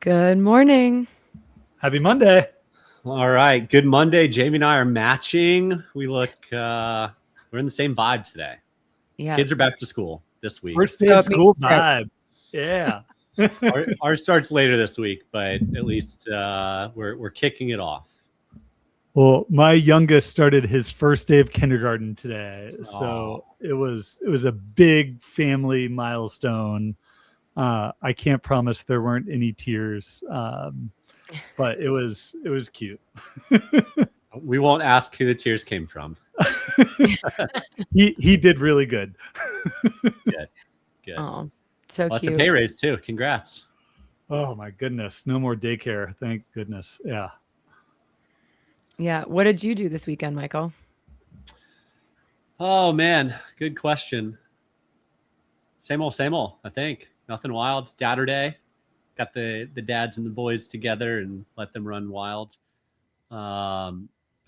Good morning. Happy Monday. All right. Good Monday. Jamie and I are matching. We look, we're in the same vibe today. Yeah. Kids are back to school this week. First day of school vibe. Yeah. Ours starts later this week, but at least we're kicking it off. Well, my youngest started his first day of kindergarten today. So it was a big family milestone. I can't promise there weren't any tears. But it was cute. We won't ask who the tears came from. He did really good. Good. Oh, so That's cute. a pay raise too. Congrats. Oh my goodness. No more daycare. Thank goodness. Yeah. Yeah. What did you do this weekend, Michael? Oh man, good question. Same old, I think. Nothing wild. Dadder Day. Got the dads and the boys together and let them run wild. I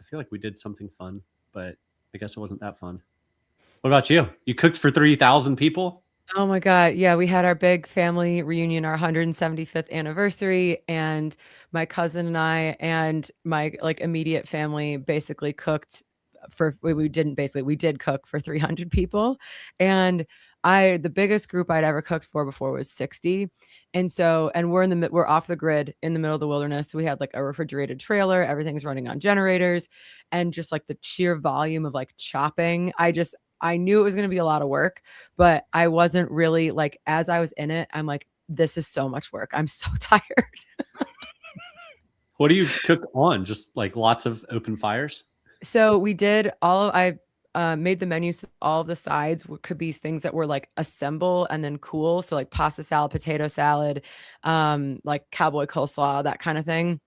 feel like we did something fun, but I guess it wasn't that fun. What about you? You cooked for 3,000 people? Oh my God. Yeah. We had our big family reunion, our 175th anniversary, and my cousin and I and my immediate family basically cooked we did cook for 300 people. And the biggest group I'd ever cooked for before was 60. And we're off the grid in the middle of the wilderness. So we had a refrigerated trailer, everything's running on generators, and just the sheer volume of chopping. I knew it was going to be a lot of work, but I wasn't really as I was in it, I'm like, this is so much work. I'm so tired. What do you cook on? Just lots of open fires? So we did I made the menus. All of the sides could be things that were assemble and then cool. So pasta salad, potato salad, cowboy coleslaw, that kind of thing.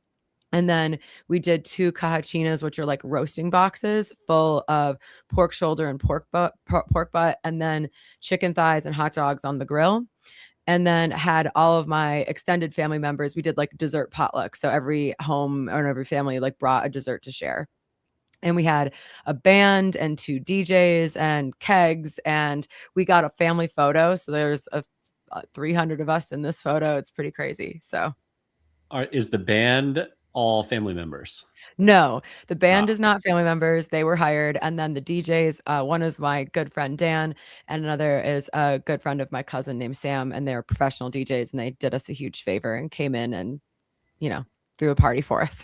And then we did 2 cajachinas, which are roasting boxes full of pork shoulder and pork butt, and then chicken thighs and hot dogs on the grill. And then had all of my extended family members. We did dessert potluck. So every home or every family brought a dessert to share. And we had a band and 2 DJs and kegs, and we got a family photo. So there's 300 of us in this photo. It's pretty crazy. So, Is the band all family members? No, the band is not family members. They were hired. And then the DJs, one is my good friend Dan, and another is a good friend of my cousin named Sam. And they're professional DJs, and they did us a huge favor and came in and, threw a party for us.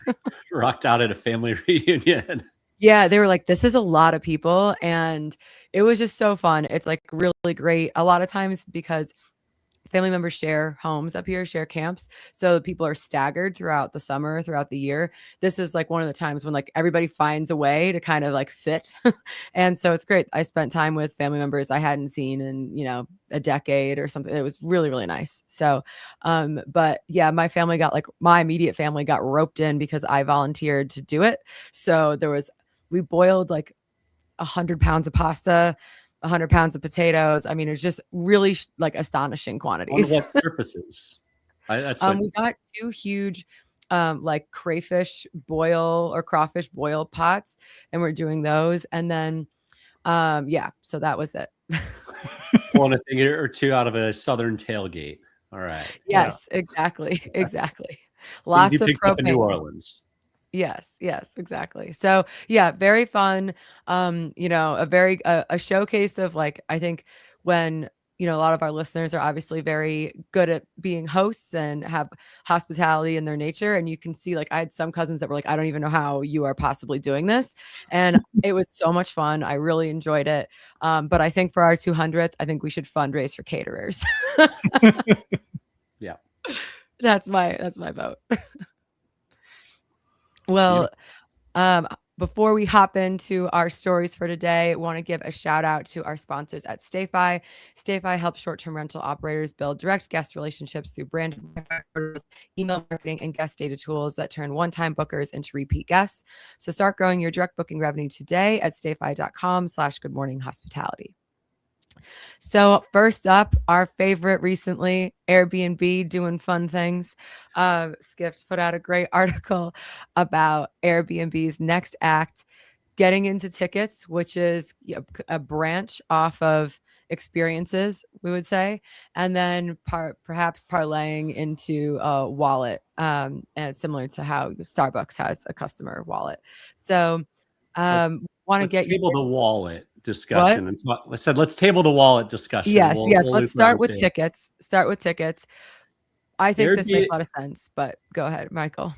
Rocked out at a family reunion. Yeah, they were like, this is a lot of people. And it was just so fun. It's really great. A lot of times, because family members share homes up here, share camps. So people are staggered throughout the summer, throughout the year. This is one of the times when everybody finds a way to kind of fit. And so it's great. I spent time with family members I hadn't seen in, a decade or something. It was really, really nice. So, but yeah, my immediate family got roped in because I volunteered to do it. So we boiled 100 pounds of pasta, 100 pounds of potatoes. I mean, it's just really astonishing quantities. On what surfaces? We got 2 huge crayfish boil or crawfish boil pots, and we're doing those. And then so that was it. Pulling a thing or 2 out of a southern tailgate. All right. Yes, yeah. exactly. Lots of propane. In New Orleans. Yes, exactly. So yeah, very fun. A showcase of I think when, a lot of our listeners are obviously very good at being hosts and have hospitality in their nature. And you can see, I had some cousins that were I don't even know how you are possibly doing this. And it was so much fun. I really enjoyed it. But I think for our 200th, I think we should fundraise for caterers. Yeah. That's my vote. Well, before we hop into our stories for today, I want to give a shout out to our sponsors at StayFi. StayFi helps short-term rental operators build direct guest relationships through branded email marketing and guest data tools that turn one-time bookers into repeat guests. So start growing your direct booking revenue today at stayfi.com/goodmorninghospitality. So first up, our favorite recently, Airbnb doing fun things. Skift put out a great article about Airbnb's next act, getting into tickets, which is a branch off of experiences, we would say, and then perhaps parlaying into a wallet, and similar to how Starbucks has a customer wallet. So want to Let's get table your the wallet what? discussion. And I said, let's table the wallet discussion. Yes, yes. We'll Let's loop around start with to tickets. Start with tickets. I think this makes Airbnb. a lot of sense, but go ahead, Michael.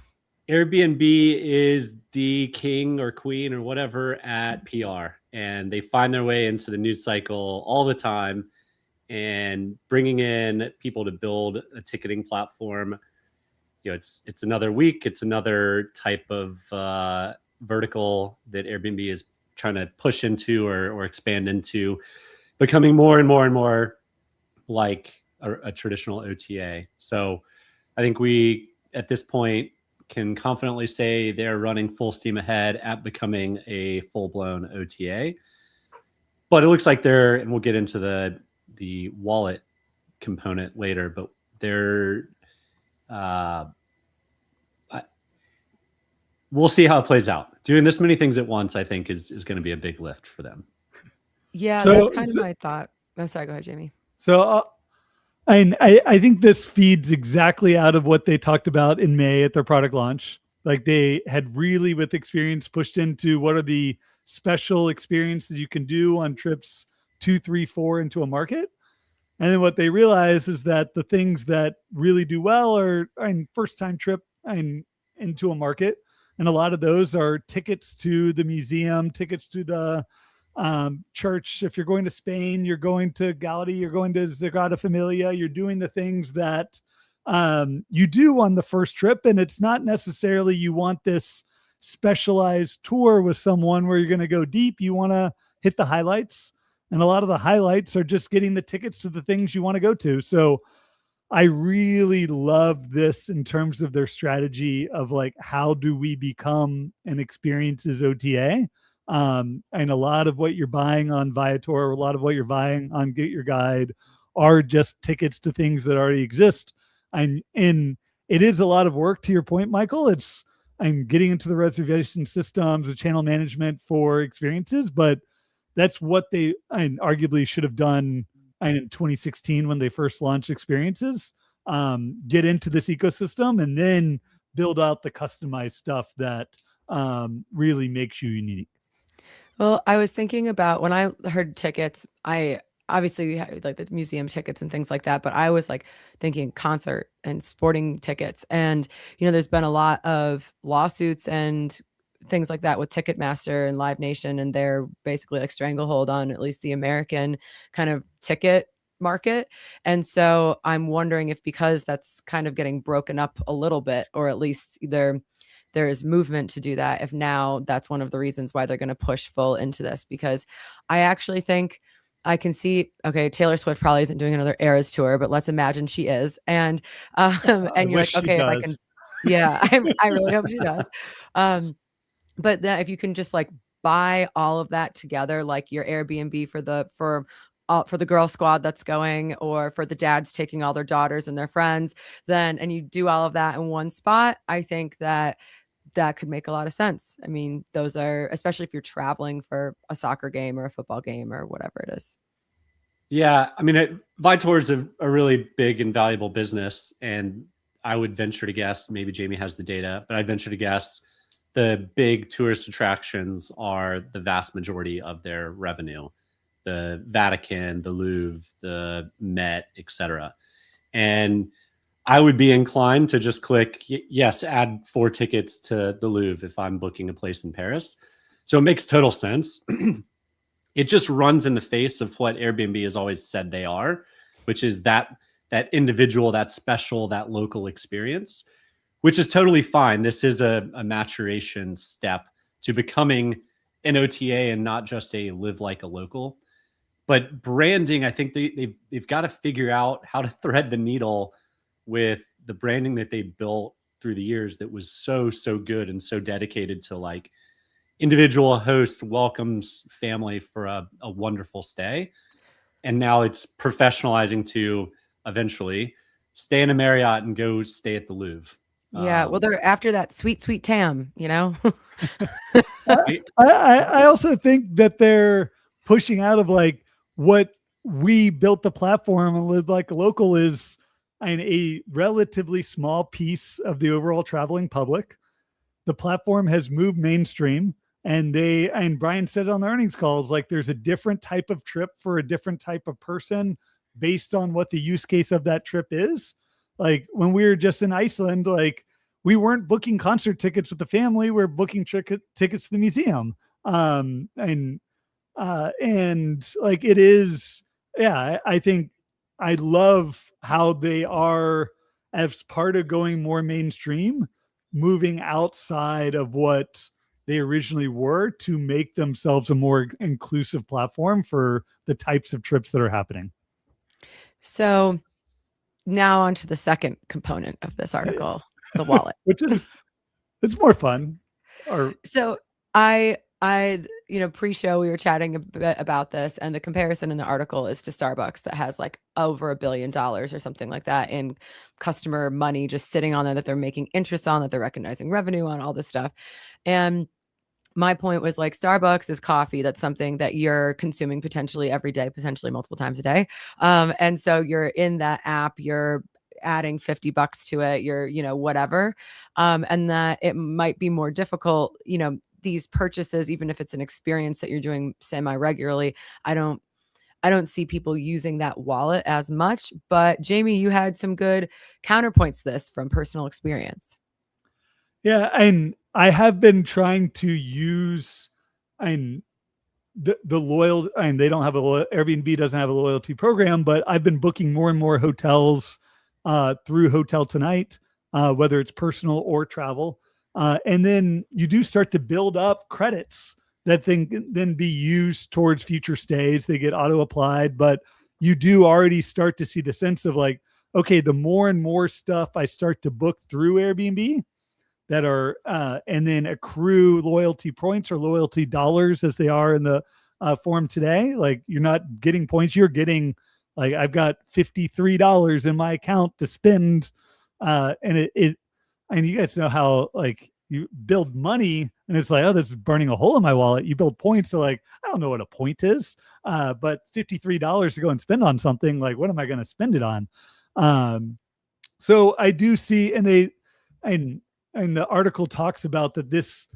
Airbnb is the king or queen or whatever at PR, and they find their way into the news cycle all the time, and bringing in people to build a ticketing platform. It's another week. It's another type of vertical that Airbnb is trying to push into or expand into, becoming more and more and more like a traditional OTA. So I think we, at this point, can confidently say they're running full steam ahead at becoming a full-blown OTA. But it looks like and we'll get into the wallet component later, but we'll see how it plays out. Doing this many things at once, I think, is going to be a big lift for them. Yeah, that's kind of my thought. Oh, sorry. Go ahead, Jamie. So I think this feeds exactly out of what they talked about in May at their product launch. Like they had really, with experience, pushed into what are the special experiences you can do on trips 2, 3, 4 into a market. And then what they realize is that the things that really do well are in first time trip and into a market. And a lot of those are tickets to the museum, tickets to the church. If you're going to Spain, you're going to Gaudi, you're going to Sagrada Familia, you're doing the things that you do on the first trip. And it's not necessarily you want this specialized tour with someone where you're going to go deep. You want to hit the highlights. And a lot of the highlights are just getting the tickets to the things you want to go to. So I really love this in terms of their strategy of like, how do we become an experiences OTA? And a lot of what you're buying on Viator, a lot of what you're buying on Get Your Guide are just tickets to things that already exist. And it is a lot of work, to your point, Michael. I'm getting into the reservation systems, the channel management for experiences, but that's what they arguably should have done in 2016 when they first launched experiences. Get into this ecosystem and then build out the customized stuff that really makes you unique. Well, I was thinking about when I heard tickets, I obviously had like the museum tickets and things like that, but I was like thinking concert and sporting tickets. And, there's been a lot of lawsuits and things like that with Ticketmaster and Live Nation, and they're basically like stranglehold on at least the American kind of ticket market. And so I'm wondering if, because that's kind of getting broken up a little bit, or at least there is movement to do that, if now that's one of the reasons why they're going to push full into this. Because I actually think I can see, okay, Taylor Swift probably isn't doing another Eras tour, but let's imagine she is. And and you're like, okay, if I can, yeah, I really hope she does. But then if you can just like buy all of that together, like your Airbnb for the girl squad that's going, or for the dads taking all their daughters and their friends, and you do all of that in one spot, I think that could make a lot of sense. I mean, those are, especially if you're traveling for a soccer game or a football game or whatever it is. Yeah. I mean, Viator is a really big and valuable business. And I would venture to guess, maybe Jamie has the data, but I'd venture to guess the big tourist attractions are the vast majority of their revenue. The Vatican, the Louvre, the Met, etc. And I would be inclined to just click, yes, add 4 tickets to the Louvre if I'm booking a place in Paris. So it makes total sense. It just runs in the face of what Airbnb has always said they are, which is that individual, that special, that local experience, which is totally fine. This is a maturation step to becoming an OTA and not just a live like a local. But branding, I think they've got to figure out how to thread the needle with the branding that they built through the years that was so good and so dedicated to like individual host welcomes family for a wonderful stay. And now it's professionalizing to eventually stay in a Marriott and go stay at the Louvre. Yeah, well, they're after that sweet Tam, I also think that they're pushing out of like what we built the platform, and Live Like a Local is a relatively small piece of the overall traveling public. The platform has moved mainstream, and Brian said it on the earnings calls, like there's a different type of trip for a different type of person based on what the use case of that trip is. Like when we were just in Iceland, like we weren't booking concert tickets with the family, we're booking tickets to the museum. And like it is, yeah, I think I love how they are, as part of going more mainstream, moving outside of what they originally were to make themselves a more inclusive platform for the types of trips that are happening. So now on to the second component of this article, the wallet. Which is, it's more fun. So pre-show we were chatting a bit about this, and the comparison in the article is to Starbucks that has like over $1 billion or something like that in customer money just sitting on there that they're making interest on, that they're recognizing revenue on, all this stuff. And my point was like Starbucks is coffee. That's something that you're consuming potentially every day, potentially multiple times a day. And so you're in that app, you're adding $50 to it, you're, whatever. And that it might be more difficult, these purchases, even if it's an experience that you're doing semi-regularly. I don't see people using that wallet as much. But Jamie, you had some good counterpoints to this from personal experience. Yeah, and I have been trying to use the loyal, and they don't have Airbnb doesn't have a loyalty program, but I've been booking more and more hotels through Hotel Tonight, whether it's personal or travel. And then you do start to build up credits that then be used towards future stays. They get auto applied, but you do already start to see the sense of like, okay, the more and more stuff I start to book through Airbnb that are, and then accrue loyalty points or loyalty dollars as they are in the form today. Like you're not getting points, you're getting like, I've got $53 in my account to spend. And and you guys know how like you build money and it's like, oh, this is burning a hole in my wallet. You build points. So like, I don't know what a point is, but $53 to go and spend on something, like, what am I going to spend it on? So I do see, and the article talks about that this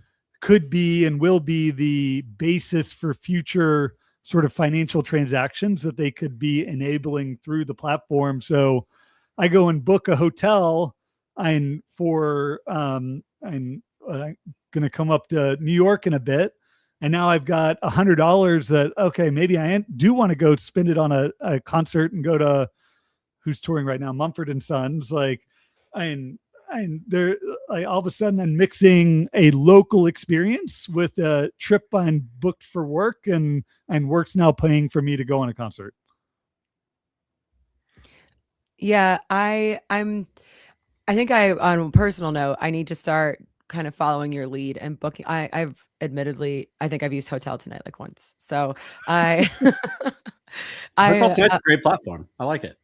could be and will be the basis for future sort of financial transactions that they could be enabling through the platform. So I go and book a hotel, I'm going to come up to New York in a bit. And now I've got $100 that, okay, maybe I do want to go spend it on a concert and go to, who's touring right now, Mumford & Sons. Like, and they're like, all of a sudden I'm mixing a local experience with a trip I'm booked for work, and work's now paying for me to go on a concert. Yeah, I think on a personal note, I need to start kind of following your lead and booking. I've admittedly, I think I've used Hotel Tonight like once. So Hotel Tonight's a great platform. I like it.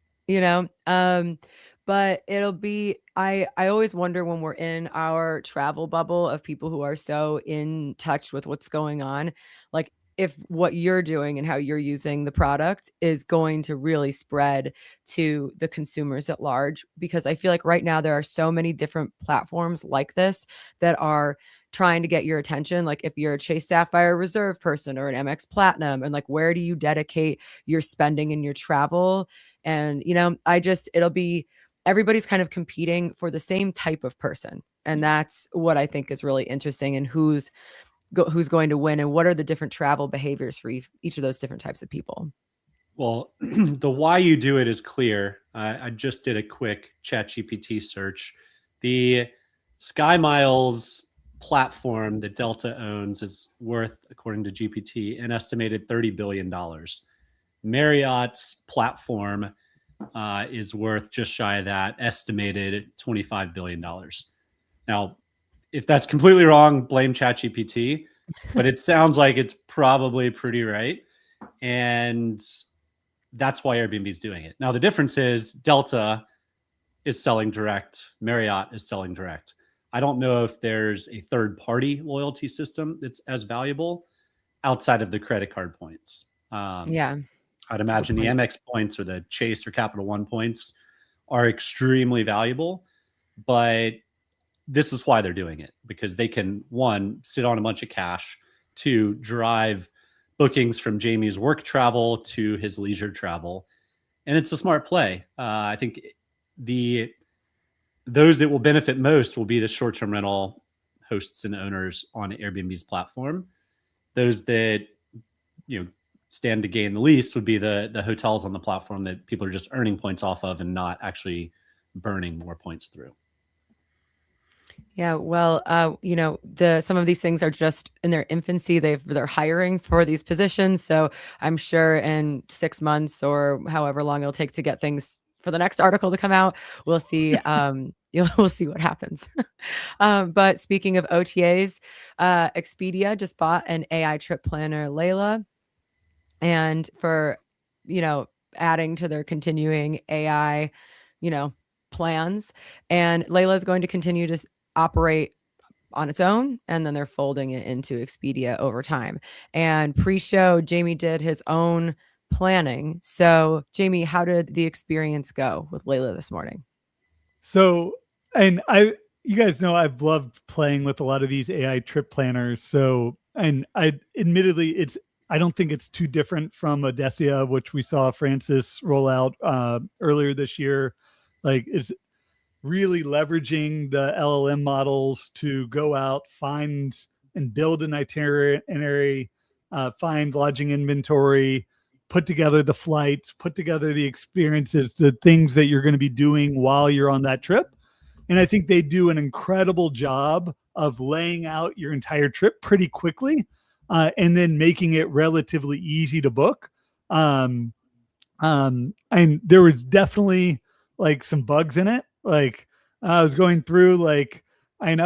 But it'll be, I always wonder when we're in our travel bubble of people who are so in touch with what's going on, like if what you're doing and how you're using the product is going to really spread to the consumers at large. Because I feel like right now there are so many different platforms like this that are trying to get your attention. Like if you're a Chase Sapphire Reserve person or an MX Platinum, and like, where do you dedicate your spending in your travel? And, it'll be, everybody's kind of competing for the same type of person. And that's what I think is really interesting, and who's going to win and what are the different travel behaviors for each of those different types of people. Well, the why you do it is clear. I just did a quick ChatGPT search. The SkyMiles platform that Delta owns is worth, according to GPT, an estimated $30 billion. Marriott's platform is worth just shy of that, estimated $25 billion. Now, if that's completely wrong, blame ChatGPT, but it sounds like it's probably pretty right. And that's why Airbnb is doing it. Now, the difference is Delta is selling direct, Marriott is selling direct. I don't know if there's a third-party loyalty system that's as valuable outside of the credit card points. Yeah. I'd imagine the MX points or the Chase or Capital One points are extremely valuable, but this is why they're doing it, because they can, one, sit on a bunch of cash, two, drive bookings from Jamie's work travel to his leisure travel. And it's a smart play. I think those that will benefit most will be the short-term rental hosts and owners on Airbnb's platform. Those that, stand to gain the least would be the hotels on the platform that people are just earning points off of and not actually burning more points through. Yeah, well, some of these things are just in their infancy. They're hiring for these positions, so I'm sure in 6 months or however long it'll take to get things for the next article to come out, we'll see. We'll see what happens. But speaking of OTAs, Expedia just bought an AI trip planner, Layla, and for adding to their continuing AI, plans, and Layla is going to continue to operate on its own, and then they're folding it into Expedia over time. And pre-show, Jamie did his own planning. So, Jamie, how did the experience go with Layla this morning? So, you guys know I've loved playing with a lot of these AI trip planners. So, and I don't think it's too different from Odessia, which we saw Francis roll out earlier this year. Like, it's really leveraging the LLM models to go out, find and build an itinerary, find lodging inventory, put together the flights, put together the experiences, the things that you're going to be doing while you're on that trip. And I think they do an incredible job of laying out your entire trip pretty quickly, and then making it relatively easy to book. And there was definitely like some bugs in it. Like I was going through I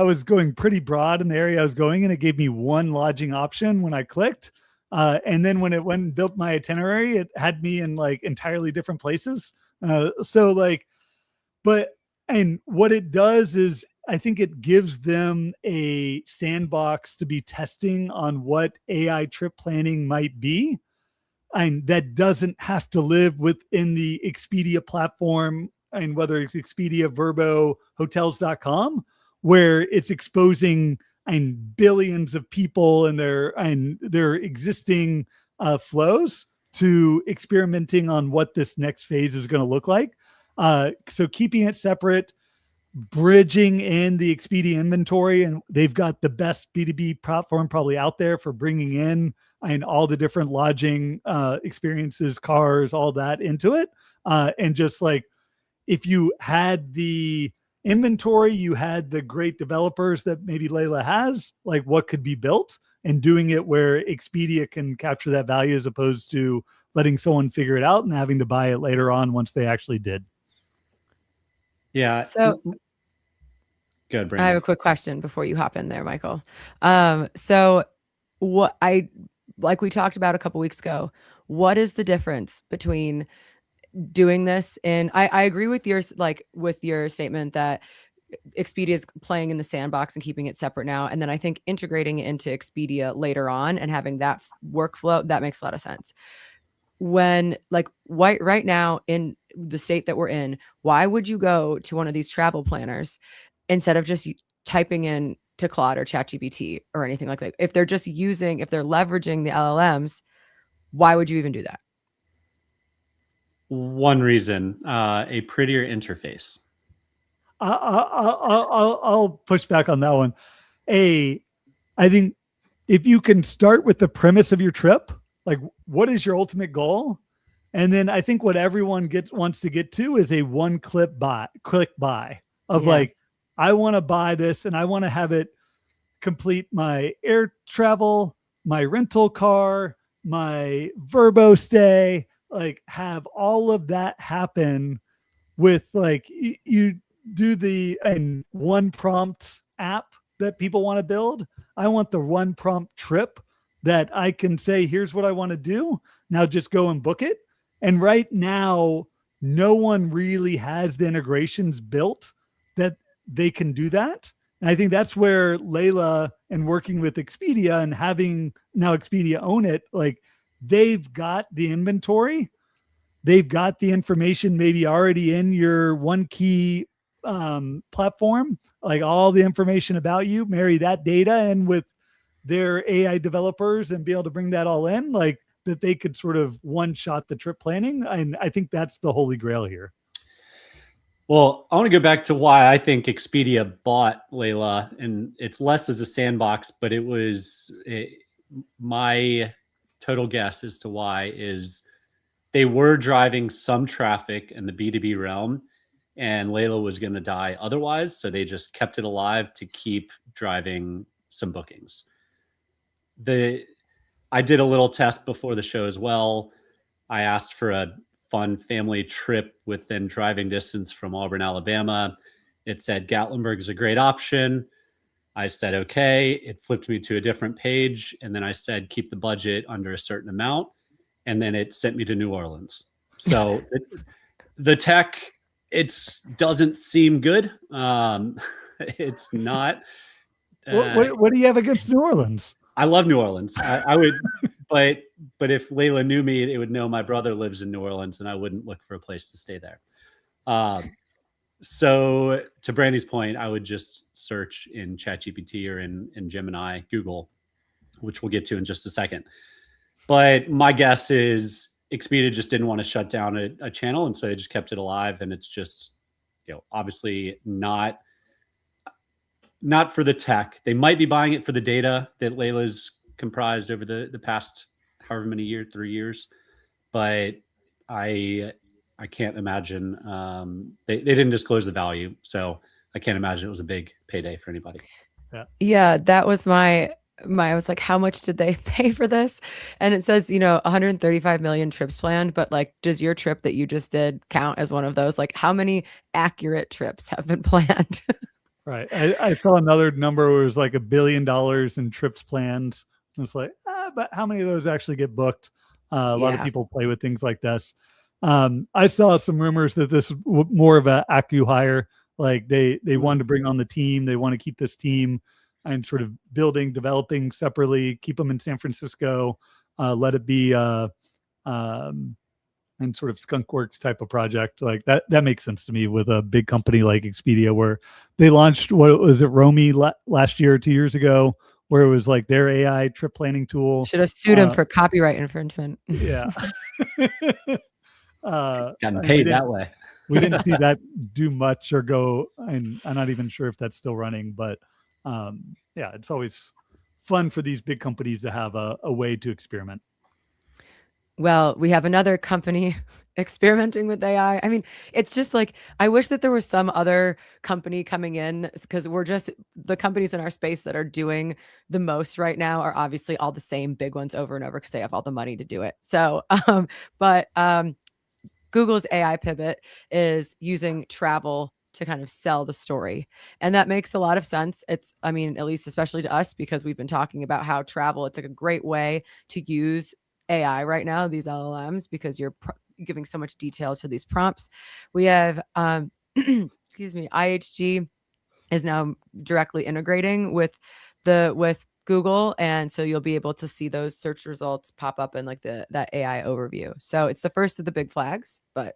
was going pretty broad in the area I was going, and it gave me one lodging option when I clicked. And then when it went and built my itinerary, it had me in entirely different places. And what it does is I think it gives them a sandbox to be testing on what AI trip planning might be. And that doesn't have to live within the Expedia platform, and whether it's Expedia, Vrbo, hotels.com, where it's exposing billions of people and their existing flows to experimenting on what this next phase is going to look like. So keeping it separate, bridging in the Expedia inventory, and they've got the best B2B platform probably out there for bringing in all the different lodging experiences, cars, all that into it. And just if you had the inventory, you had the great developers that maybe Layla has, what could be built, and doing it where Expedia can capture that value as opposed to letting someone figure it out and having to buy it later on once they actually did. Yeah. So good, Brandon. I have a quick question before you hop in there, Michael. So what we talked about a couple weeks ago, what is the difference between doing this? And I agree with your statement that Expedia is playing in the sandbox and keeping it separate now. And then I think integrating it into Expedia later on and having that workflow, that makes a lot of sense. When right now in the state that we're in, why would you go to one of these travel planners instead of just typing in to Claude or ChatGPT or anything like that? If they're leveraging the LLMs, why would you even do that? One reason, a prettier interface. I'll push back on that one. I think if you can start with the premise of your trip, what is your ultimate goal? And then I think what everyone wants to get to is a one-click buy of I want to buy this and I want to have it complete my air travel, my rental car, my Vrbo stay, have all of that happen with you do the one prompt app that people want to build. I want the one prompt trip that I can say, here's what I want to do. Now just go and book it. And right now, no one really has the integrations built that they can do that. And I think that's where Layla and working with Expedia and having now Expedia own it, they've got the inventory they've got the information maybe already in your one key platform, like all the information about you, marry that data in with their AI developers and be able to bring that all in, like that they could sort of one shot the trip planning. And I think that's the holy grail here. Well, I want to go back to why I think Expedia bought Layla, and it's less as a sandbox, but my total guess as to why is they were driving some traffic in the B2B realm, and Layla was going to die otherwise. So they just kept it alive to keep driving some bookings. I did a little test before the show as well. I asked for a fun family trip within driving distance from Auburn, Alabama. It said Gatlinburg is a great option. I said, okay. It flipped me to a different page. And then I said, keep the budget under a certain amount. And then it sent me to New Orleans. So the tech, it doesn't seem good. It's not. What do you have against New Orleans? I love New Orleans. I would, but if Layla knew me, it would know my brother lives in New Orleans, and I wouldn't look for a place to stay there. So to Brandy's point, I would just search in ChatGPT or in Gemini, Google, which we'll get to in just a second. But my guess is Expedia just didn't want to shut down a channel, and so they just kept it alive. And it's just, obviously not for the tech. They might be buying it for the data that Layla's comprised over the past however many years, 3 years. But I can't imagine they didn't disclose the value, so I can't imagine it was a big payday for anybody. Yeah, that was my I was like, how much did they pay for this? And it says, 135 million trips planned, but like, does your trip that you just did count as one of those? Like, how many accurate trips have been planned? Right. I saw another number where it was like $1 billion in trips planned. It's like, but how many of those actually get booked? A lot of people play with things like this. I saw some rumors that this was more of a acqui-hire. Like they wanted to bring on the team. They want to keep this team and sort of developing separately, keep them in San Francisco, let it be and sort of skunkworks type of project. Like that makes sense to me with a big company like Expedia, where they launched, what was it, Romy last year, 2 years ago, where it was like their AI trip planning tool. Should have sued him for copyright infringement. Yeah. Gotten paid that way. We didn't see that do much or go, and I'm not even sure if that's still running, but yeah, it's always fun for these big companies to have a way to experiment. Well, we have another company experimenting with AI. I mean, it's just like, I wish that there was some other company coming in, because the companies in our space that are doing the most right now are obviously all the same big ones over and over because they have all the money to do it. So, but Google's AI pivot is using travel to kind of sell the story. And that makes a lot of sense. It's, I mean, at least especially to us, because we've been talking about how travel, it's like a great way to use AI right now, these LLMs, because you're giving so much detail to these prompts. We have, excuse me, IHG is now directly integrating with Google, and so you'll be able to see those search results pop up in like that AI overview. So it's the first of the big flags, but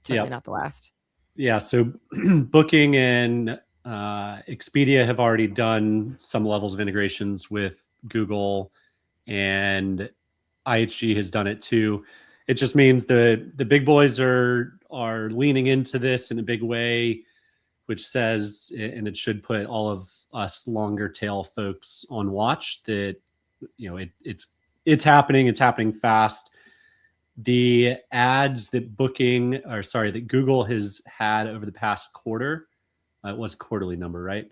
certainly not the last. Yeah. So Booking and Expedia have already done some levels of integrations with Google, and IHG has done it too. It just means the big boys are leaning into this in a big way, which says, and it should put all of us longer tail folks on watch, that it's happening. It's happening fast. The ads that Google has had over the past quarter, it was a quarterly number, right?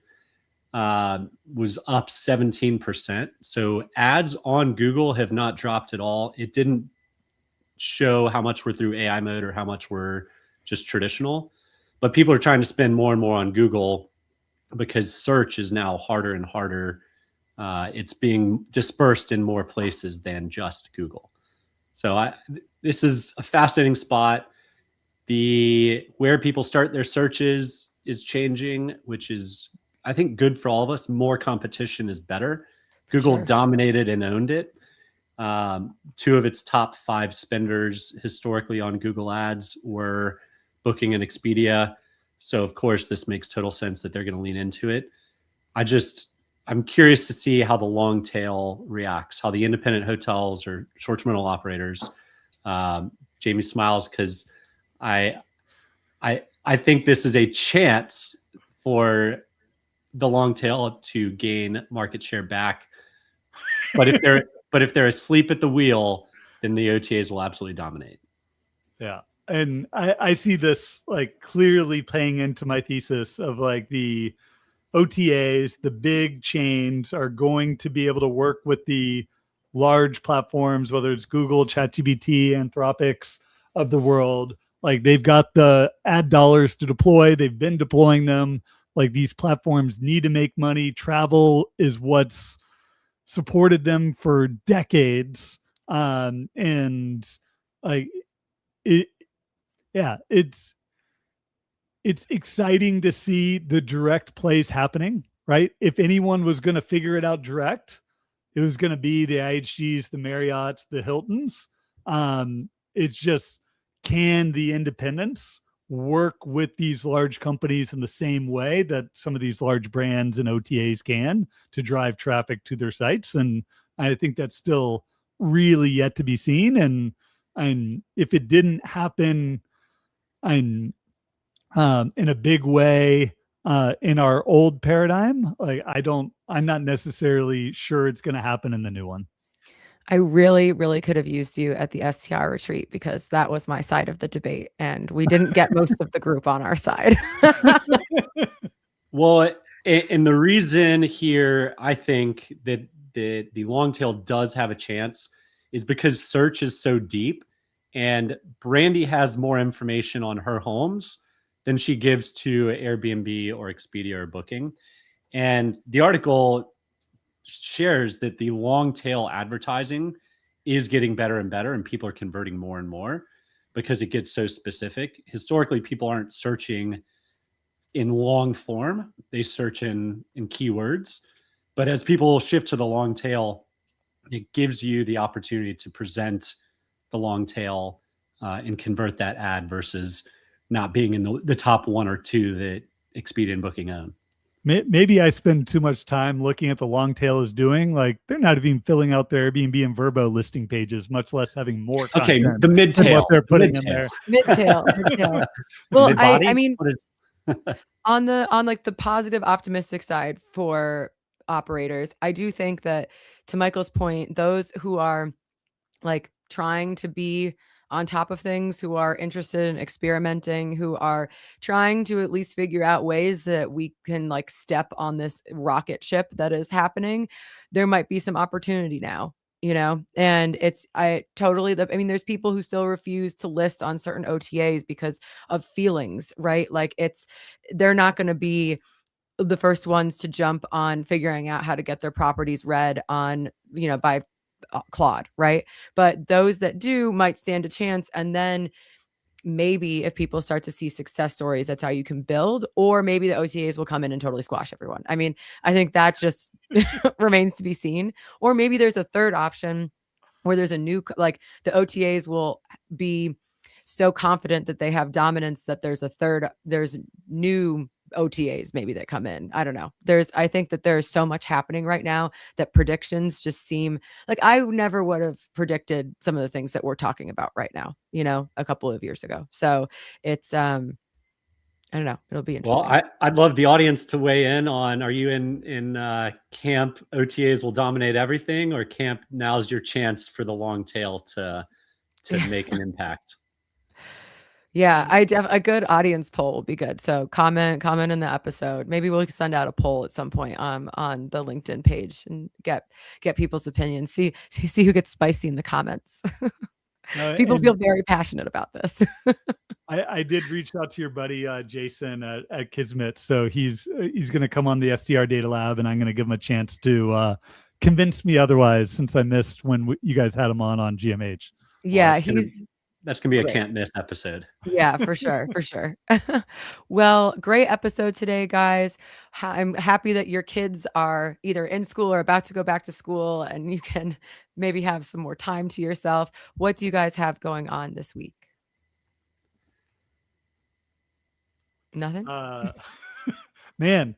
Was up 17%. So ads on Google have not dropped at all. It didn't show how much we're through AI mode or how much we're just traditional, but people are trying to spend more and more on Google because search is now harder and harder. It's being dispersed in more places than just Google. So this is a fascinating spot. Where people start their searches is changing, which is, I think, good for all of us. More competition is better. Google dominated and owned it. Two of its top 5 spenders historically on Google Ads were Booking and Expedia. So of course, this makes total sense that they're going to lean into it. I'm curious to see how the long tail reacts, how the independent hotels or short-term rental operators. Jamie smiles because I think this is a chance for the long tail to gain market share back. But if they're asleep at the wheel, then the OTAs will absolutely dominate. Yeah. And I see this like clearly playing into my thesis of like the OTAs, the big chains are going to be able to work with the large platforms, whether it's Google, ChatGPT, Anthropics of the world. Like they've got the ad dollars to deploy. They've been deploying them. Like these platforms need to make money. Travel is what's supported them for decades. And like it, yeah, it's exciting to see the direct plays happening, right? If anyone was going to figure it out direct, it was going to be the IHGs, the Marriotts, the Hiltons. It's just, can the independents work with these large companies in the same way that some of these large brands and OTAs can to drive traffic to their sites? And I think that's still really yet to be seen. And if it didn't happen in a big way in our old paradigm, like I'm not necessarily sure it's going to happen in the new one. I really, really could have used you at the STR retreat because that was my side of the debate, and we didn't get most of the group on our side. Well, and the reason here, I think that the long tail does have a chance is because search is so deep, and Brandy has more information on her homes than she gives to Airbnb or Expedia or Booking. And the article shares that the long tail advertising is getting better and better, and people are converting more and more because it gets so specific. Historically, people aren't searching in long form. They search in keywords. But as people shift to the long tail, it gives you the opportunity to present the long tail and convert that ad versus not being in the top 1 or 2 that Expedia and Booking own. Maybe I spend too much time looking at the long tail is doing. Like they're not even filling out their Airbnb and Vrbo listing pages, much less having more content. Okay, the mid tail, what they're putting in there. Mid tail. Well, I mean, is... on like the positive, optimistic side for operators, I do think that, to Michael's point, those who are like trying to be on top of things, who are interested in experimenting, who are trying to at least figure out ways that we can like step on this rocket ship that is happening, there might be some opportunity now, you know? And there's people who still refuse to list on certain OTAs because of feelings, right? Like they're not going to be the first ones to jump on figuring out how to get their properties read on, by Claude, right? But those that do might stand a chance. And then maybe if people start to see success stories, that's how you can build. Or maybe the OTAs will come in and totally squash everyone. I mean, I think that just remains to be seen. Or maybe there's a third option where there's a new, like the OTAs will be so confident that they have dominance that there's new OTAs maybe that come in. I don't know. I think that there's so much happening right now that predictions just seem like I never would have predicted some of the things that we're talking about right now, a couple of years ago. So it's, I don't know. It'll be interesting. Well, I'd love the audience to weigh in on, are you in camp OTAs will dominate everything, or camp now's your chance for the long tail to make an impact? Yeah, a good audience poll will be good. So comment in the episode. Maybe we'll send out a poll at some point on the LinkedIn page and get people's opinions. See who gets spicy in the comments. People feel very passionate about this. I did reach out to your buddy Jason at Kismet, so he's going to come on the STR Data Lab, and I'm going to give him a chance to convince me otherwise, since I missed when you guys had him on GMH. Yeah, That's gonna be a Great. can't miss episode. Yeah, for sure, for sure. Well, great episode today, guys. I'm happy that your kids are either in school or about to go back to school, and you can maybe have some more time to yourself. What do you guys have going on this week? Nothing? Man,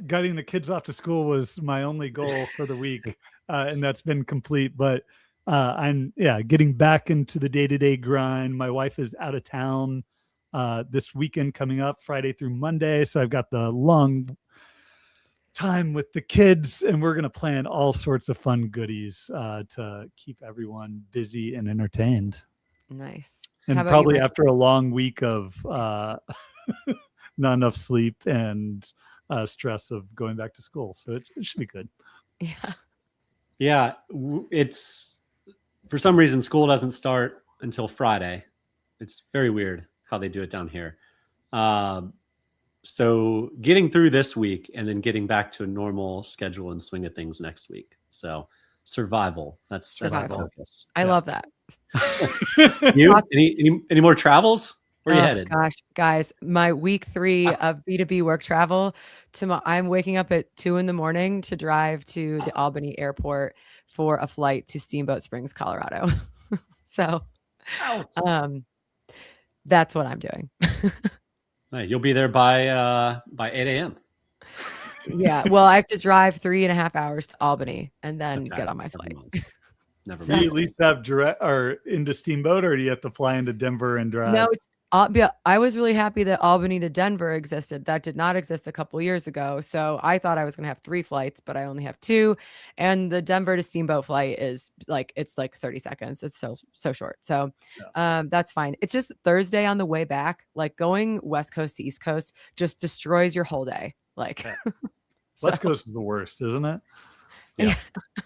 getting the kids off to school was my only goal for the week, and that's been complete. But I'm getting back into the day-to-day grind. My wife is out of town this weekend coming up, Friday through Monday, so I've got the long time with the kids, and we're gonna plan all sorts of fun goodies to keep everyone busy and entertained. Nice. And How about you, probably Mike? after a long week of not enough sleep and stress of going back to school, so it should be good. Yeah. Yeah, it's for some reason school doesn't start until Friday. It's very weird how they do it down here. So getting through this week and then getting back to a normal schedule and swing of things next week. So survival. That's the Survival. focus. I love that. You any more travels? Where are you headed? Gosh, guys, my week 3 of B2B work travel. I'm waking up at 2 a.m. to drive to the Albany airport for a flight to Steamboat Springs, Colorado. So, that's what I'm doing. Right, you'll be there by 8 a.m. Yeah. Well, I have to drive 3.5 hours to Albany and then get on my Never flight. mind. Never Do you mind. at least have direct or into Steamboat, or do you have to fly into Denver and drive? No, I was really happy that Albany to Denver existed. That did not exist a couple years ago. So I thought I was going to have 3 flights, but I only have 2. And the Denver to Steamboat flight is it's like 30 seconds. It's so short. So that's fine. It's just Thursday on the way back, like going West Coast to East Coast just destroys your whole day. Like West Coast is the worst, isn't it? Yeah.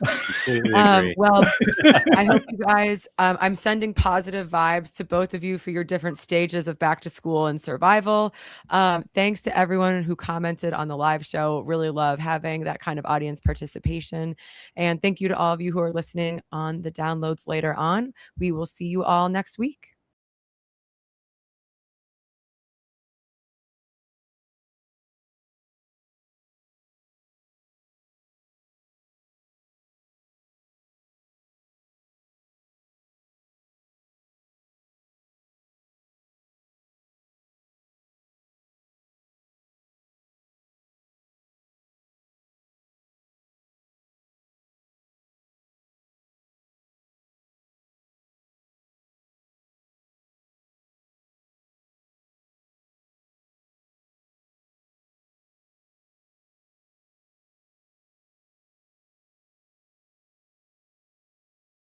Completely agree. Well, I hope you guys, I'm sending positive vibes to both of you for your different stages of back to school and survival. Thanks to everyone who commented on the live show. Really love having that kind of audience participation. And thank you to all of you who are listening on the downloads later on. We will see you all next week.